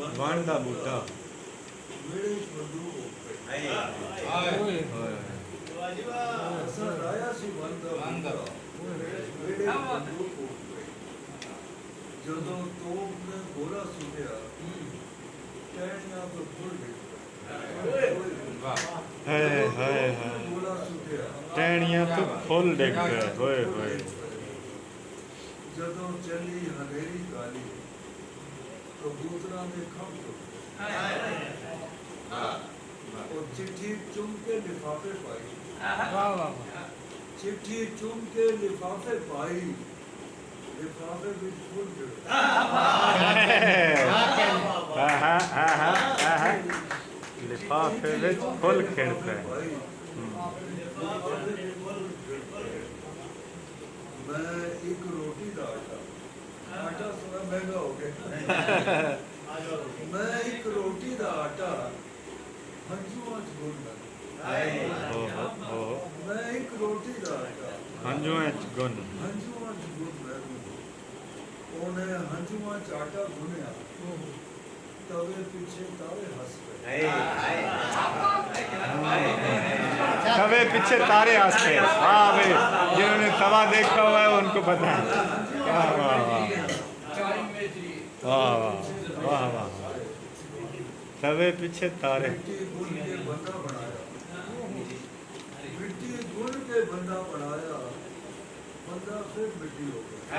वण दा बूटा मेरे बंदूक राया सी ਜਦੋਂ ਤੋਪ ਨੇ ਗੋਲਾ ਸੁੱਟਿਆ ਟਹਿਣੀਆਂ ਤੋਂ ਫੁੱਲ ਗਏ ਹਾਏ ਹਾਏ ਹਾਏ ਗੋਲਾ ਸੁੱਟਿਆ ਟਹਿਣੀਆਂ ਤੋਂ ਫੁੱਲ ਡਿੱਗ ਗਏ ਹੋਏ ਹੋਏ ਜਦੋਂ ਚੱਲੀ ਹਨੇਰੀ ਕਾਲੀ ਕਬੂਤਰਾਂ ਦੇ ਖੰਭ और चिट्ठी चुम के लिफाफे पाई चिट्ठी चुम के लिफाफे पाई लिफाफे भी फूल गए लिफाफे विच फुल खिड़ पे मैं एक रोटी दा आटा थोड़ा महंगा हो गया मैं एक रोटी दा आटा हंजुआ च गुन मैं एक रोटी दा आटा हंजुआ च गुन ओने हंजुआ च आटा गुनिया तवे पीछे तारे हंस गए तवे पीछे तारे हंस गए हाँ भाई जिन्होंने तवा देखा हुआ है उनको पता है वाह वाह वाह वाह वाह वाह तवे पीछे तारे मिट्टी गुन के बंदा बनाया बंदा फिर मिट्टी हो गया